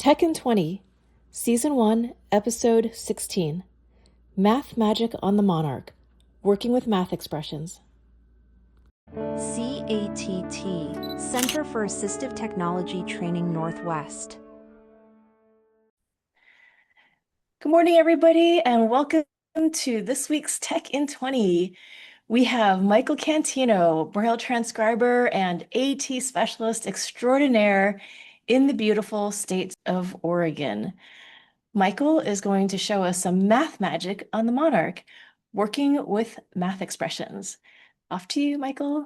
Tech in 20, Season 1, Episode 16, Math Magic on the Monarch, Working with Math Expressions. CATT, Center for Assistive Technology Training Northwest. Good morning, everybody, and welcome to this week's Tech in 20. We have Michael Cantino, Braille transcriber and AT specialist extraordinaire in the beautiful state of Oregon. Michael is going to show us some math magic on the Monarch, working with math expressions. Off to you, Michael,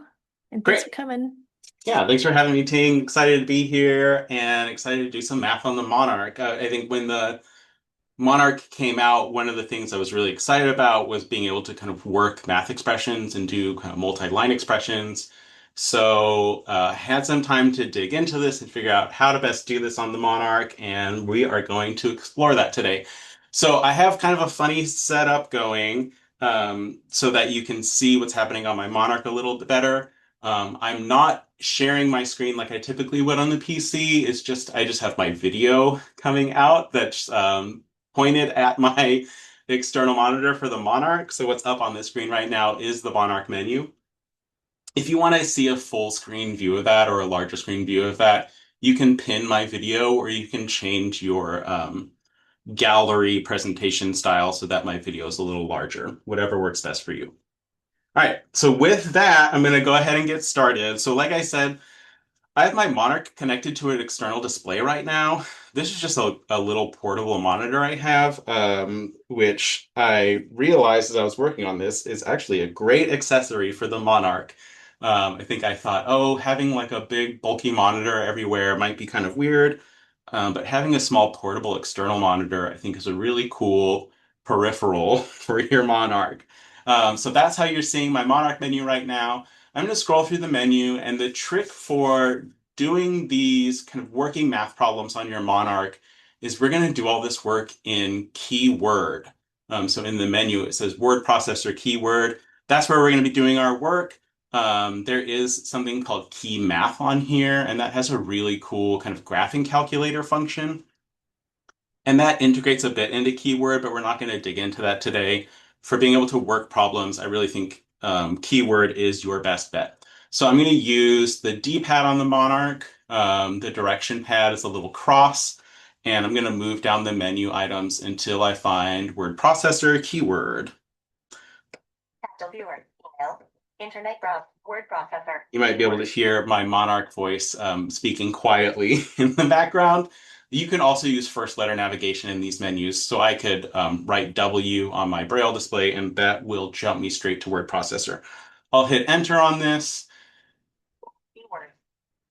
and thanks for coming. Yeah, thanks for having me, Ting. Excited to be here and excited to do some math on the Monarch. I think when the Monarch came out, one of the things I was really excited about was being able to kind of work math expressions and do kind of multi-line expressions. So had some time to dig into this and figure out how to best do this on the Monarch, and we are going to explore that today. So I have kind of a funny setup going so that you can see what's happening on my Monarch a little bit better. I'm not sharing my screen like I typically would on the PC. It's just I just have my video coming out that's pointed at my external monitor for the Monarch. So what's up on the screen right now is the Monarch menu. If you want to see a full screen view of that or a larger screen view of that, you can pin my video or you can change your gallery presentation style so that my video is a little larger, whatever works best for you. All right, so with that, I'm going to go ahead and get started. So like I said, I have my Monarch connected to an external display right now. This is just a little portable monitor I have, which I realized as I was working on this is actually a great accessory for the Monarch. I think I thought, oh, having like a big bulky monitor everywhere might be kind of weird, but having a small portable external monitor I think is a really cool peripheral for your Monarch. So that's how you're seeing my Monarch menu right now. I'm going to scroll through the menu, and the trick for doing these kind of working math problems on your Monarch is we're going to do all this work in keyword. So in the menu, it says word processor keyword. That's where we're going to be doing our work. There is something called key math on here, and that has a really cool kind of graphing calculator function. And that integrates a bit into keyword, but we're not going to dig into that today. For being able to work problems, I really think keyword is your best bet. So I'm going to use the D-pad on the Monarch. The direction pad is a little cross, and I'm going to move down the menu items until I find word processor keyword. Viewer, email, internet browse, word processor. You might be able to hear my Monarch voice speaking quietly in the background. You can also use first letter navigation in these menus. So I could write W on my Braille display, and that will jump me straight to word processor. I'll hit enter on this. Keyword,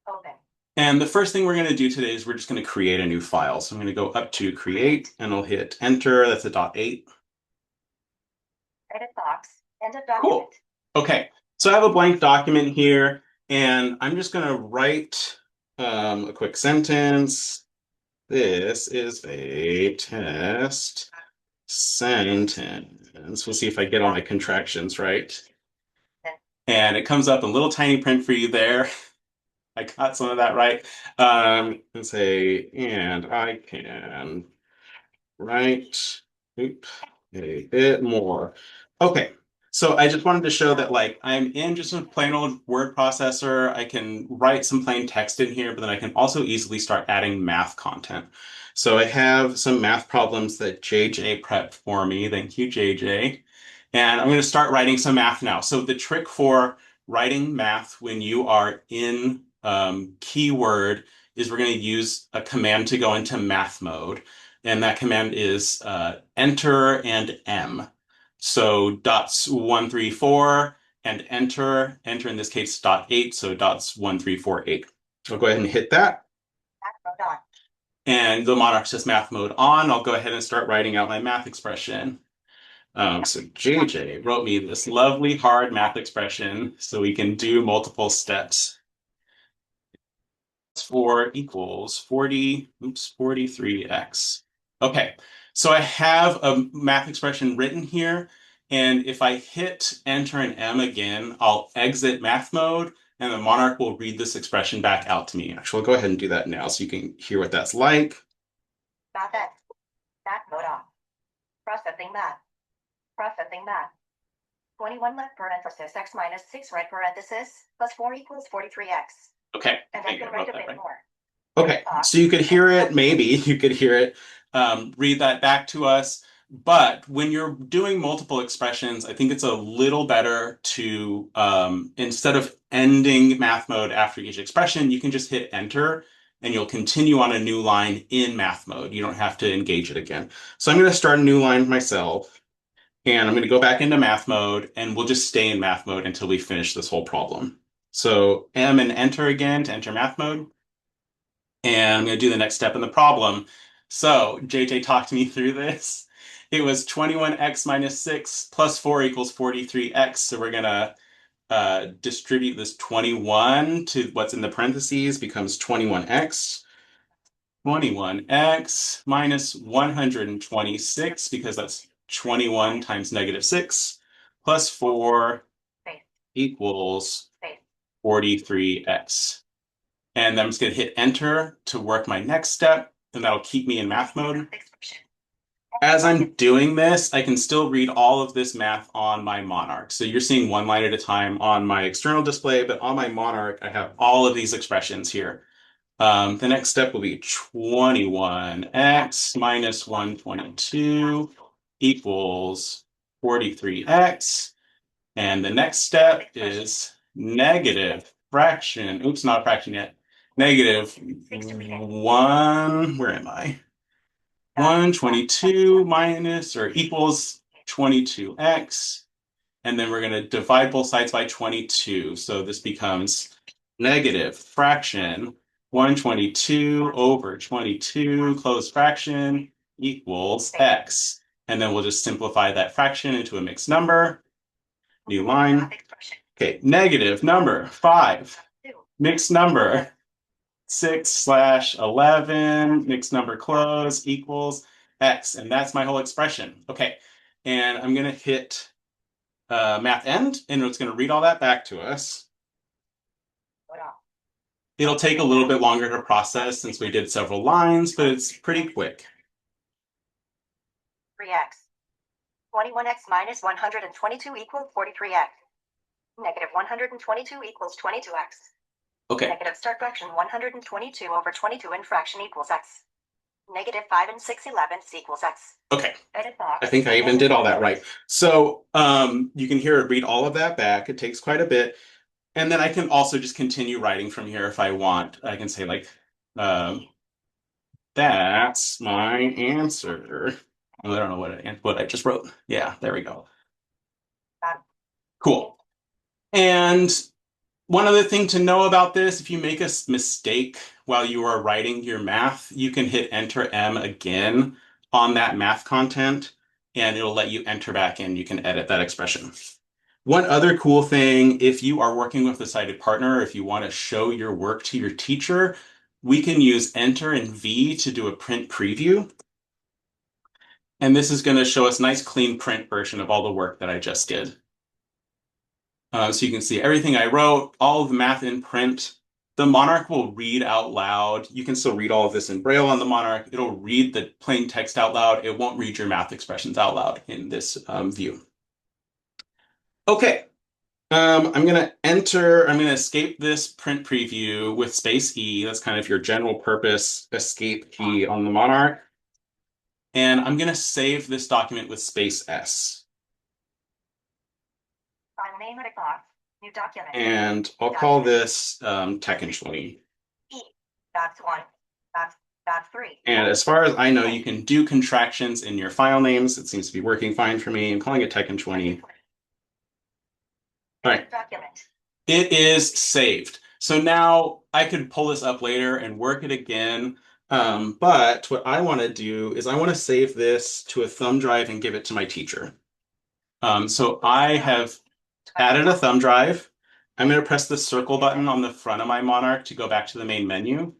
open. And the first thing we're going to do today is we're just going to create a new file. So I'm going to go up to create, and I'll hit enter. That's a .8. Edit box, end of document. Cool. Okay, so I have a blank document here, and I'm just going to write a quick sentence. This is a test sentence. We'll see if I get all my contractions right. And it comes up in little tiny print for you there. I got some of that right. And say, and I can write a bit more. Okay. So I just wanted to show that like I'm in just a plain old word processor. I can write some plain text in here, but then I can also easily start adding math content. So I have some math problems that JJ prepped for me. Thank you, JJ. And I'm going to start writing some math now. So the trick for writing math when you are in keyword is we're going to use a command to go into math mode. And that command is enter and M. So dots 1, 3, 4 and enter in this case .8, so dots 1, 3, 4, 8. I'll go ahead and hit that. Math mode on. And the Monarch says math mode on. I'll go ahead and start writing out my math expression. So JJ wrote me this lovely hard math expression so we can do multiple steps. 4 equals 43x. Okay, so I have a math expression written here, and if I hit enter and M again, I'll exit math mode, and the Monarch will read this expression back out to me. Actually, I'll go ahead and do that now so you can hear what that's like. Math N. Math mode off. Processing math. Processing math. 21 left parenthesis x minus 6 right parenthesis plus 4 equals 43x. Okay. And I can write a bit more. Okay, so you could hear it, maybe you could hear it, read that back to us. But when you're doing multiple expressions, I think it's a little better to, instead of ending math mode after each expression, you can just hit enter and you'll continue on a new line in math mode. You don't have to engage it again. So I'm going to start a new line myself and I'm going to go back into math mode and we'll just stay in math mode until we finish this whole problem. So M and enter again to enter math mode. And I'm going to do the next step in the problem. So JJ talked me through this. It was 21x minus 6 plus 4 equals 43x. So we're going to distribute this 21 to what's in the parentheses becomes 21x. 21x minus 126 because that's 21 times negative 6 plus 4 equals 43x. And then I'm just going to hit enter to work my next step, and that'll keep me in math mode. As I'm doing this, I can still read all of this math on my Monarch. So you're seeing one line at a time on my external display, but on my Monarch, I have all of these expressions here. The next step will be 21x minus 122 equals 43x. And the next step is negative fraction. Oops, not a fraction yet. Negative 1, where am I? 122 minus or equals 22x. And then we're going to divide both sides by 22. So this becomes negative fraction 122 over 22 closed fraction equals x. And then we'll just simplify that fraction into a mixed number. New line. Okay, negative number 5. Mixed number 6/11. Mixed number close equals x. And that's my whole expression. Okay, and I'm going to hit math end, and it's going to read all that back to us. It'll take a little bit longer to process since we did several lines, but it's pretty quick. 3x. 21x minus 122 equals 43x. Negative 122 equals 22x. Okay. Negative start fraction 122 over 22 in fraction equals x. Negative 5 and 6/11 equals x. Okay. Edit box. I think I even did all that right. So you can hear it read all of that back. It takes quite a bit. And then I can also just continue writing from here if I want. I can say like, that's my answer. I don't know what I just wrote. Yeah, there we go. Cool. And one other thing to know about this, if you make a mistake while you are writing your math, you can hit Enter M again on that math content, and it'll let you enter back in. You can edit that expression. One other cool thing, if you are working with a sighted partner, if you want to show your work to your teacher, we can use Enter and V to do a print preview. And this is going to show us a nice clean print version of all the work that I just did. So you can see everything I wrote, all of the math in print. The Monarch will read out loud. You can still read all of this in Braille on the Monarch. It'll read the plain text out loud. It won't read your math expressions out loud in this view. Okay, I'm going to escape this print preview with space E. That's kind of your general purpose escape key on the Monarch. And I'm going to save this document with space S. Name at a box. New document. And I'll call this CATT-NW. That's 1. That's 3. And as far as I know, you can do contractions in your file names. It seems to be working fine for me. I'm calling it CATT-NW. All right. Document. It is saved. So now I could pull this up later and work it again. But what I want to do is I want to save this to a thumb drive and give it to my teacher. So I have added a thumb drive. I'm going to press the circle button on the front of my Monarch to go back to the main menu.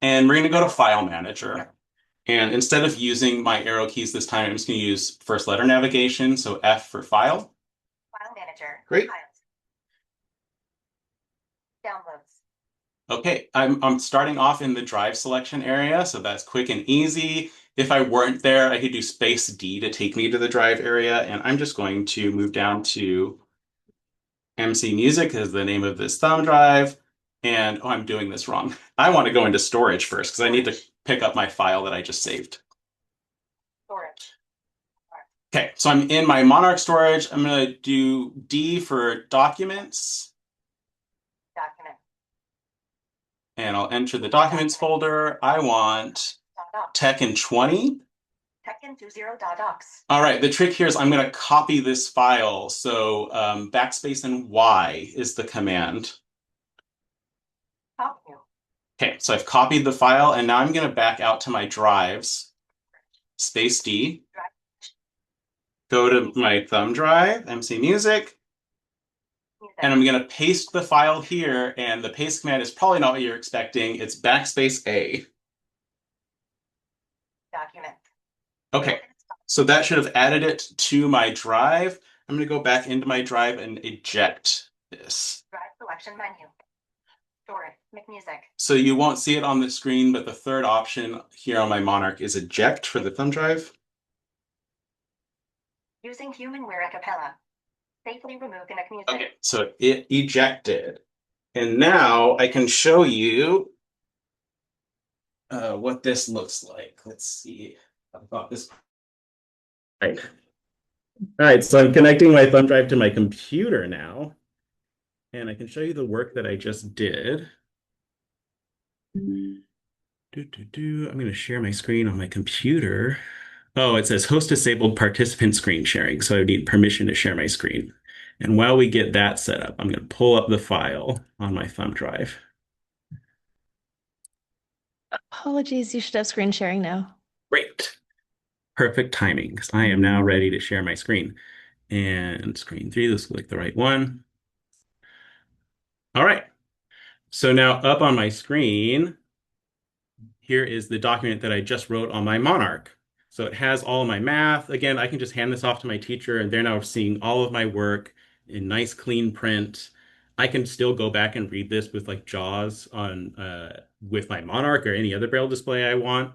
And we're going to go to File Manager. And instead of using my arrow keys this time, I'm just going to use first letter navigation. So F for File. File Manager. Great. Files. Downloads. Okay, I'm starting off in the drive selection area, so that's quick and easy. If I weren't there, I could do space D to take me to the drive area, and I'm just going to move down to MC Music is the name of this thumb drive. And oh, I'm doing this wrong. I want to go into storage first because I need to pick up my file that I just saved. Storage. Okay, so I'm in my Monarch storage. I'm going to do D for documents, Document. and I'll enter the documents folder. I want Tech in 20. CATT-NW All right, the trick here is I'm going to copy this file. So backspace and Y is the command. Copy. Okay, so I've copied the file, and now I'm going to back out to my drives. Space D. Go to my thumb drive, MC Music, and I'm going to paste the file here, and the paste command is probably not what you're expecting. It's backspace A. Document. Okay, so that should have added it to my drive. I'm going to go back into my drive and eject this. Drive selection menu. Storage. Make music. So you won't see it on the screen, but the third option here on my Monarch is eject for the thumb drive. Using humanware a cappella. Safely remove Gimmick music. Okay, so it ejected. And now I can show you what this looks like. Let's see. I've got this. Right. All right, so I'm connecting my thumb drive to my computer now, and I can show you the work that I just did. I'm going to share my screen on my computer. Oh, it says host disabled participant screen sharing, so I need permission to share my screen. And while we get that set up, I'm going to pull up the file on my thumb drive. Apologies, you should have screen sharing now. Great. Perfect timing, because I am now ready to share my screen. And screen 3, this looks like the right one. All right. So now up on my screen, here is the document that I just wrote on my Monarch. So it has all of my math. Again, I can just hand this off to my teacher, and they're now seeing all of my work in nice, clean print. I can still go back and read this with like JAWS on with my Monarch or any other Braille display I want.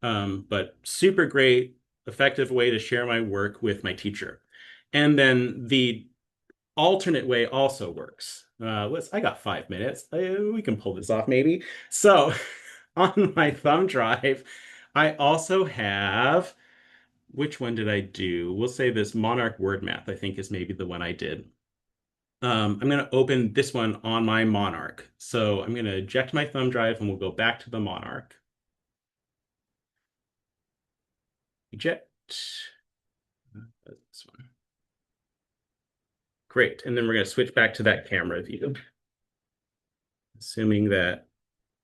But super great, effective way to share my work with my teacher. And then the alternate way also works. I got 5 minutes. We can pull this off maybe. So on my thumb drive, I also have, which one did I do? We'll say this Monarch word math, I think is maybe the one I did. I'm going to open this one on my Monarch. So I'm going to eject my thumb drive and we'll go back to the Monarch. Eject. This one. Great. And then we're going to switch back to that camera view. Assuming that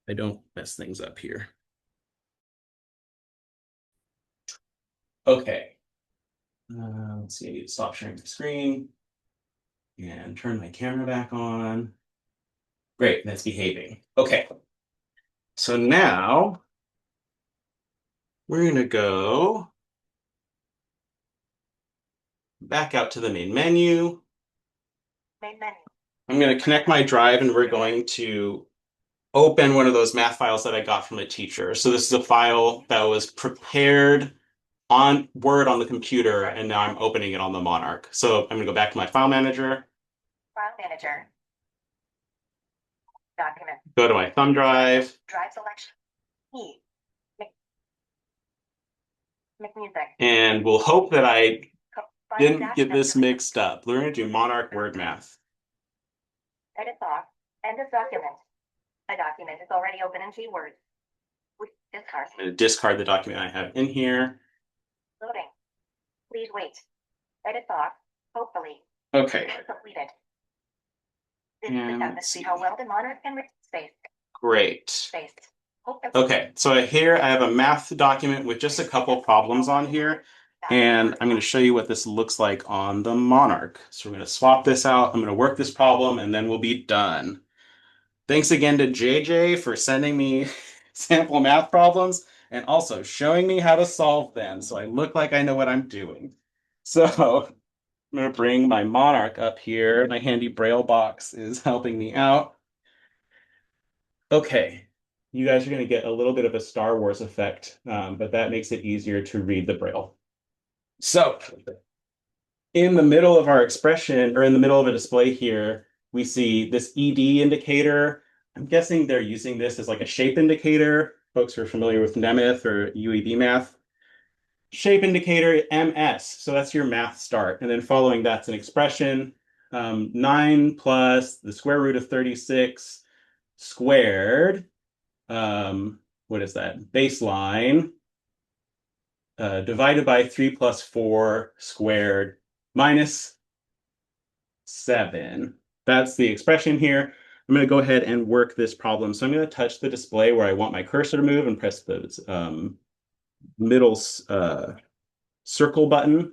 I don't mess things up here. Okay. Let's see, I need to stop sharing the screen and turn my camera back on. Great, that's behaving. Okay. So now we're going to go back out to the main menu. Main menu. I'm going to connect my drive and we're going to open one of those math files that I got from a teacher. So this is a file that was prepared on Word on the computer, and now I'm opening it on the Monarch. So I'm going to go back to my file manager. File manager. Document. Go to my thumb drive. Drive selection. E. Make music. And we'll hope that I didn't get this mixed up. We're going to do Monarch word math. Edit off. End of document. A document is already open in Keywords. Discard. I'm going to discard the document I have in here. Loading. Please wait. Edit off. Hopefully. Okay. Completed. This And is the to see how well the Monarch can read space. Great. Space. Okay, so here I have a math document with just a couple problems on here, and I'm going to show you what this looks like on the Monarch. So we're going to swap this out. I'm going to work this problem, and then we'll be done. Thanks again to JJ for sending me sample math problems and also showing me how to solve them so I look like I know what I'm doing. So I'm going to bring my Monarch up here. My handy Braille box is helping me out. Okay, you guys are going to get a little bit of a Star Wars effect, but that makes it easier to read the Braille. So in the middle of our expression, or in the middle of a display here, we see this ED indicator. I'm guessing they're using this as like a shape indicator. Folks who are familiar with Nemeth or UEB math. Shape indicator MS, so that's your math start. And then following that's an expression, 9 plus the square root of 36 squared, what is that? Baseline, divided by 3 plus 4 squared minus 7. That's the expression here. I'm going to go ahead and work this problem. So I'm going to touch the display where I want my cursor to move and press the middle circle button.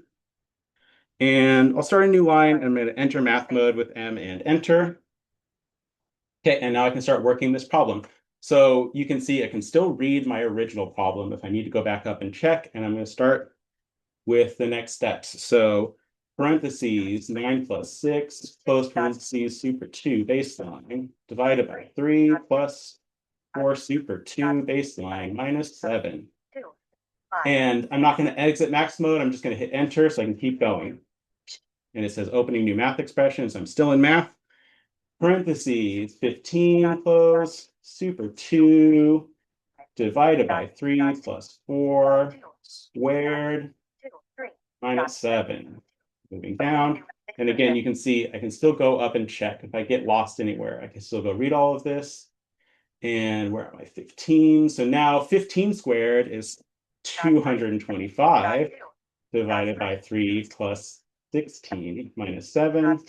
And I'll start a new line. I'm going to enter math mode with M and enter. Okay, and now I can start working this problem. So you can see I can still read my original problem if I need to go back up and check. And I'm going to start with the next steps. So parentheses, 9 plus 6, close parentheses, super 2 baseline, divided by 3 plus 4 super 2 baseline minus 7. And I'm not going to exit max mode. I'm just going to hit enter so I can keep going. And it says opening new math expressions. I'm still in math. Parentheses, 15 close, super 2, divided by 3 plus 4, squared, minus 7. Moving down. And again, you can see I can still go up and check. If I get lost anywhere, I can still go read all of this. And where am I? 15. So now 15 squared is 225 divided by 3 plus 16 minus 7.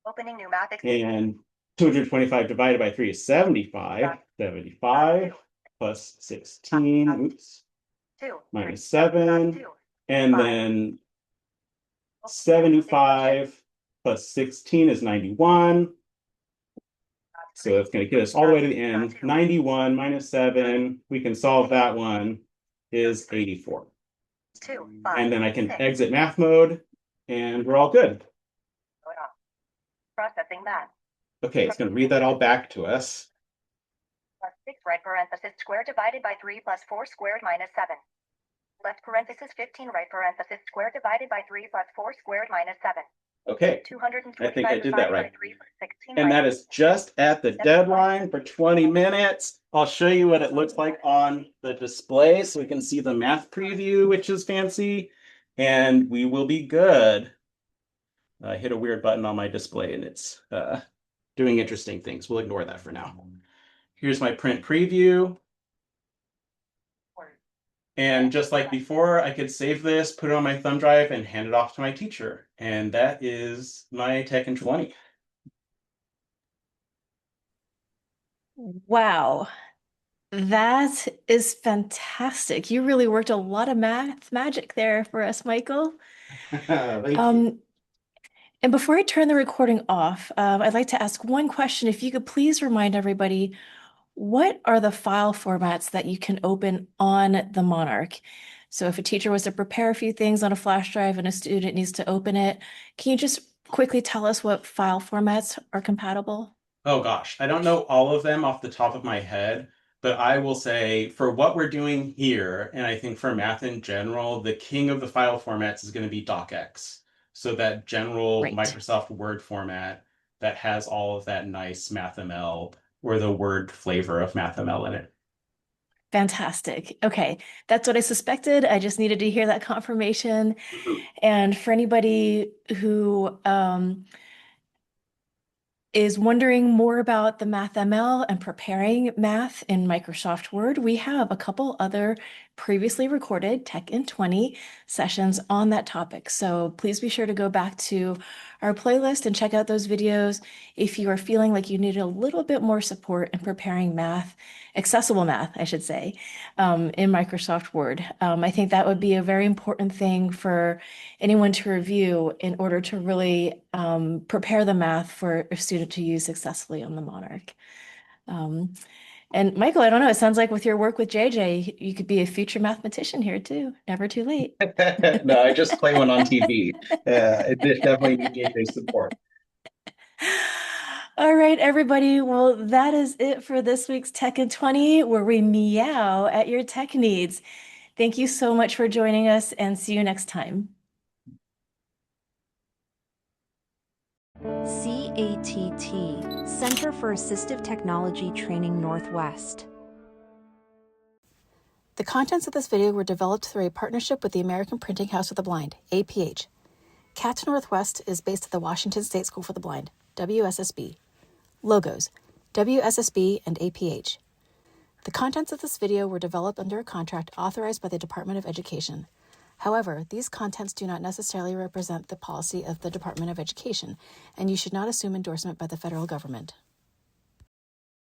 Opening new math. And 225 divided by 3 is 75. 75 plus 16, oops, minus 7. And then 75 plus 16 is 91. So it's going to get us all the way to the end. 91 minus 7, we can solve that one, is 84. And then I can exit math mode, and we're all good. Processing that. Okay, it's going to read that all back to us. Plus 6 right parenthesis squared divided by 3 plus 4 squared minus 7. Left parenthesis 15 right parenthesis squared divided by 3 plus 4 squared minus 7. Okay, I think I did that right. 3 plus 16 And that is just at the deadline for 20 minutes. I'll show you what it looks like on the display so we can see the math preview, which is fancy, and we will be good. I hit a weird button on my display and it's doing interesting things. We'll ignore that for now. Here's my print preview. And just like before, I could save this, put it on my thumb drive, and hand it off to my teacher. And that is my Tech in 20. Wow, that is fantastic. You really worked a lot of math magic there for us, Michael. Thank you. And before I turn the recording off, I'd like to ask one question. If you could please remind everybody, what are the file formats that you can open on the Monarch? So if a teacher was to prepare a few things on a flash drive and a student needs to open it, can you just quickly tell us what file formats are compatible? Oh gosh, I don't know all of them off the top of my head, but I will say for what we're doing here, and I think for math in general, the king of the file formats is going to be docx. So that general Great. Microsoft Word format that has all of that nice MathML or the Word flavor of MathML in it. Fantastic. Okay, that's what I suspected. I just needed to hear that confirmation. And for anybody who is wondering more about the MathML and preparing math in Microsoft Word, we have a couple other previously recorded Tech in 20 sessions on that topic. So please be sure to go back to our playlist and check out those videos if you are feeling like you need a little bit more support in preparing math, accessible math, I should say, in Microsoft Word. I think that would be a very important thing for anyone to review in order to really prepare the math for a student to use successfully on the Monarch. And Michael, I don't know, it sounds like with your work with JJ, you could be a future mathematician here too. Never too late. No, I just play one on TV. It definitely needs JJ support. All right, everybody. Well, that is it for this week's Tech in 20, where we meow at your tech needs. Thank you so much for joining us and see you next time. CATT, Center for Assistive Technology Training Northwest. The contents of this video were developed through a partnership with the American Printing House of the Blind, APH. CATT Northwest is based at the Washington State School for the Blind, WSSB. Logos, WSSB and APH. The contents of this video were developed under a contract authorized by the Department of Education. However, these contents do not necessarily represent the policy of the Department of Education, and you should not assume endorsement by the federal government.